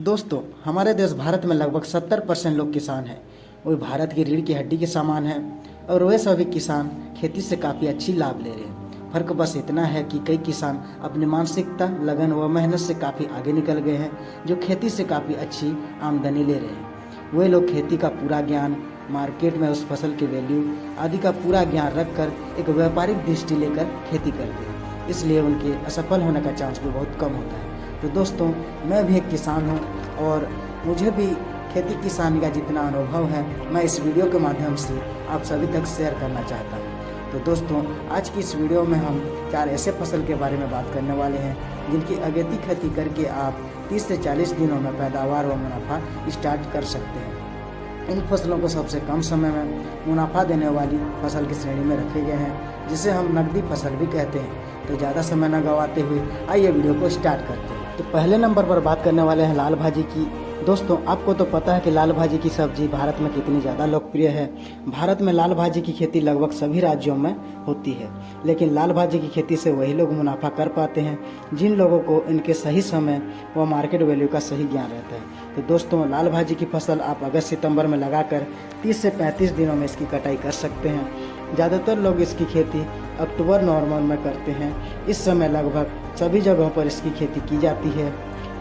दोस्तों, हमारे देश भारत में लगभग 70% लोग किसान हैं। वो भारत की रीढ़ की हड्डी के समान हैं और वे सभी किसान खेती से काफ़ी अच्छी लाभ ले रहे हैं। फर्क बस इतना है कि कई किसान अपनी मानसिकता, लगन व मेहनत से काफ़ी आगे निकल गए हैं, जो खेती से काफ़ी अच्छी आमदनी ले रहे हैं। वे लोग खेती का पूरा ज्ञान, मार्केट में उस फसल की वैल्यू आदि का पूरा ज्ञान रखकर एक व्यापारिक दृष्टि लेकर खेती करते हैं, इसलिए उनके असफल होने का चांस भी बहुत कम होता है। तो दोस्तों, मैं भी एक किसान हूँ और मुझे भी खेती किसानी का जितना अनुभव है मैं इस वीडियो के माध्यम से आप सभी तक शेयर करना चाहता हूँ। तो दोस्तों, आज की इस वीडियो में हम 4 ऐसे फसल के बारे में बात करने वाले हैं जिनकी अगेती खेती करके आप 30 से 40 दिनों में पैदावार व मुनाफा स्टार्ट कर सकते हैं। इन फसलों को सबसे कम समय में मुनाफा देने वाली फसल की श्रेणी में रखे गए हैं, जिसे हम नकदी फसल भी कहते हैं। तो ज़्यादा समय न गंवाते हुए आइए वीडियो को स्टार्ट करते हैं। तो पहले नंबर पर बात करने वाले हैं लाल भाजी की। दोस्तों, आपको तो पता है कि लाल भाजी की सब्जी भारत में कितनी ज़्यादा लोकप्रिय है। भारत में लाल भाजी की खेती लगभग सभी राज्यों में होती है, लेकिन लाल भाजी की खेती से वही लोग मुनाफा कर पाते हैं जिन लोगों को इनके सही समय व मार्केट वैल्यू का सही ज्ञान रहता है। तो दोस्तों, लाल भाजी की फसल आप अगस्त सितंबर में लगाकर 30 से 35 दिनों में इसकी कटाई कर सकते हैं। ज़्यादातर लोग इसकी खेती अक्टूबर नवंबर में करते हैं। इस समय लगभग सभी जगहों पर इसकी खेती की जाती है,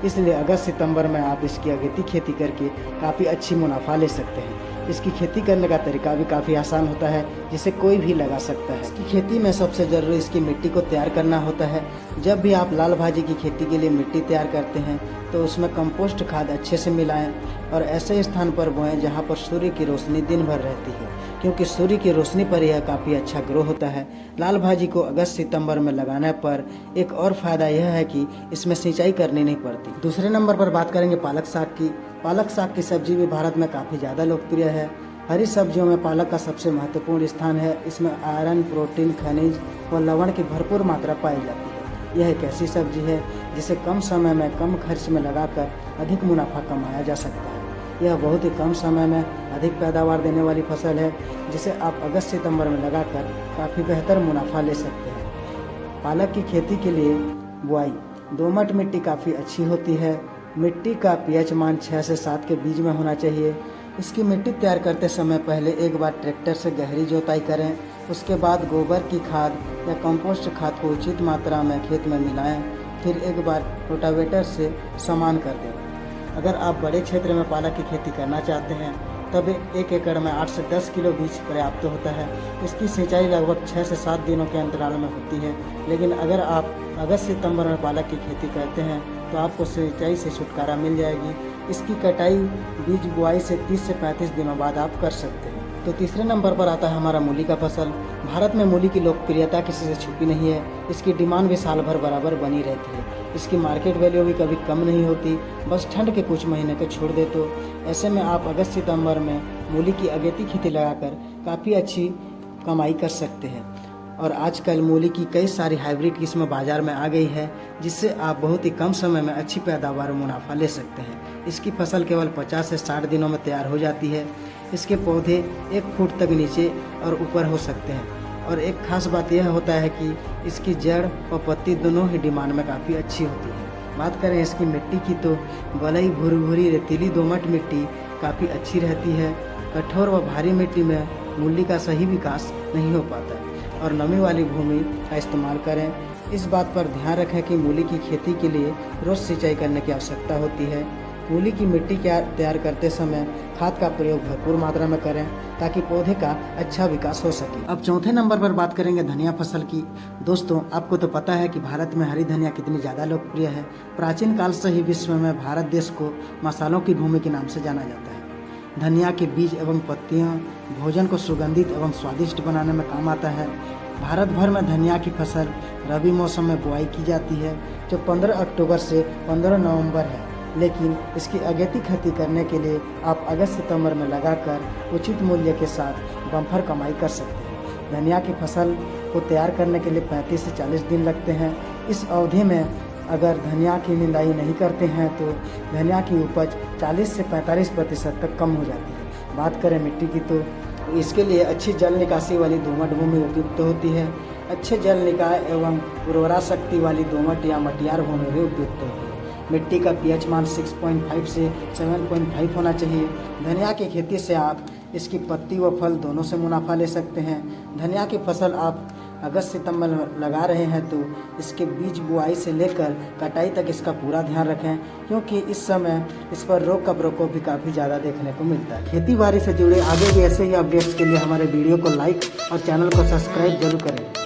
इसलिए अगस्त सितंबर में आप इसकी अगेती खेती करके काफ़ी अच्छी मुनाफा ले सकते हैं। इसकी खेती करने का तरीका भी काफ़ी आसान होता है, जिसे कोई भी लगा सकता है। इसकी खेती में सबसे ज़रूरी इसकी मिट्टी को तैयार करना होता है। जब भी आप लाल भाजी की खेती के लिए मिट्टी तैयार करते हैं तो उसमें कंपोस्ट खाद अच्छे से मिलाएं और ऐसे स्थान पर बोएं जहां पर सूर्य की रोशनी दिन भर रहती है, क्योंकि सूर्य की रोशनी पर यह काफ़ी अच्छा ग्रो होता है। लाल भाजी को अगस्त सितंबर में लगाने पर एक और फ़ायदा यह है कि इसमें सिंचाई करनी नहीं पड़ती। दूसरे नंबर पर बात करेंगे पालक साग की। पालक साग की सब्जी भी भारत में काफ़ी ज़्यादा लोकप्रिय है। हरी सब्जियों में पालक का सबसे महत्वपूर्ण स्थान है। इसमें आयरन, प्रोटीन, खनिज व लवण की भरपूर मात्रा पाई जाती है। यह एक ऐसी सब्जी है जिसे कम समय में कम खर्च में लगाकर अधिक मुनाफा कमाया जा सकता है। यह बहुत ही कम समय में अधिक पैदावार देने वाली फसल है, जिसे आप अगस्त सितंबर में लगाकर काफ़ी बेहतर मुनाफा ले सकते हैं। पालक की खेती के लिए बुआई दोमट मिट्टी काफ़ी अच्छी होती है। मिट्टी का पीएच मान 6 से 7 के बीच में होना चाहिए। इसकी मिट्टी तैयार करते समय पहले एक बार ट्रैक्टर से गहरी जोताई करें। उसके बाद गोबर की खाद या कंपोस्ट खाद को उचित मात्रा में खेत में मिलाएं। फिर एक बार रोटावेटर से समान कर दें। अगर आप बड़े क्षेत्र में पालक की खेती करना चाहते हैं तब 1 एकड़ में 8 से 10 किलो बीज पर्याप्त होता है। इसकी सिंचाई लगभग 6 से 7 दिनों के अंतराल में होती है, लेकिन अगर आप अगस्त सितंबर में पालक की खेती करते हैं तो आपको सिंचाई से छुटकारा मिल जाएगी। इसकी कटाई बीज बुआई से 30 से 35 दिनों बाद आप कर सकते हैं। तो तीसरे नंबर पर आता है हमारा मूली का फसल। भारत में मूली की लोकप्रियता किसी से छुपी नहीं है। इसकी डिमांड भी साल भर बराबर बनी रहती है। इसकी मार्केट वैल्यू भी कभी कम नहीं होती, बस ठंड के कुछ महीने को छोड़ दे तो। ऐसे में आप अगस्त सितंबर में मूली की अगेती खेती लगाकर काफ़ी अच्छी कमाई कर सकते हैं। और आजकल मूली की कई सारी हाइब्रिड किस्में बाज़ार में आ गई है, जिससे आप बहुत ही कम समय में अच्छी पैदावार और मुनाफा ले सकते हैं। इसकी फसल केवल 50 से 60 दिनों में तैयार हो जाती है। इसके पौधे 1 फुट तक नीचे और ऊपर हो सकते हैं, और एक खास बात यह होता है कि इसकी जड़ और पत्ती दोनों ही डिमांड में काफ़ी अच्छी होती है। बात करें इसकी मिट्टी की तो बलई, भूरी रेतीली दोमट मिट्टी काफ़ी अच्छी रहती है। कठोर व भारी मिट्टी में मूली का सही विकास नहीं हो पाता है। और नमी वाली भूमि का इस्तेमाल करें। इस बात पर ध्यान रखें कि मूली की खेती के लिए रोज़ सिंचाई करने की आवश्यकता होती है। मूली की मिट्टी तैयार करते समय खाद का प्रयोग भरपूर मात्रा में करें ताकि पौधे का अच्छा विकास हो सके। अब चौथे नंबर पर बात करेंगे धनिया फसल की। दोस्तों, आपको तो पता है कि भारत में हरी धनिया कितनी ज़्यादा लोकप्रिय है। प्राचीन काल से ही विश्व में भारत देश को मसालों की भूमि के नाम से जाना जाता है। धनिया के बीज एवं पत्तियां भोजन को सुगंधित एवं स्वादिष्ट बनाने में काम आता है। भारत भर में धनिया की फसल रबी मौसम में बुआई की जाती है, जो 15 अक्टूबर से 15 नवंबर है, लेकिन इसकी अगेती खेती करने के लिए आप अगस्त सितंबर में लगाकर उचित मूल्य के साथ बम्पर कमाई कर सकते हैं। धनिया की फसल को तैयार करने के लिए 35 से 40 दिन लगते हैं। इस अवधि में अगर धनिया की निंदाई नहीं करते हैं तो धनिया की उपज 40 से 45% तक कम हो जाती है। बात करें मिट्टी की तो इसके लिए अच्छी जल निकासी वाली दोमट भूमि उपयुक्त होती है। अच्छे जल निकाय एवं उर्वरा शक्ति वाली दोमट या मटियार भूमि भी उपयुक्त होती है। मिट्टी का पीएच मान 6.5 से 7.5 होना चाहिए। धनिया की खेती से आप इसकी पत्ती व फल दोनों से मुनाफा ले सकते हैं। धनिया की फसल आप अगस्त सितंबर में लगा रहे हैं तो इसके बीज बुआई से लेकर कटाई तक इसका पूरा ध्यान रखें, क्योंकि इस समय इस पर रोग का प्रकोप भी काफ़ी ज़्यादा देखने को मिलता है। खेती बाड़ी से जुड़े आगे भी ऐसे ही अपडेट्स के लिए हमारे वीडियो को लाइक और चैनल को सब्सक्राइब जरूर करें।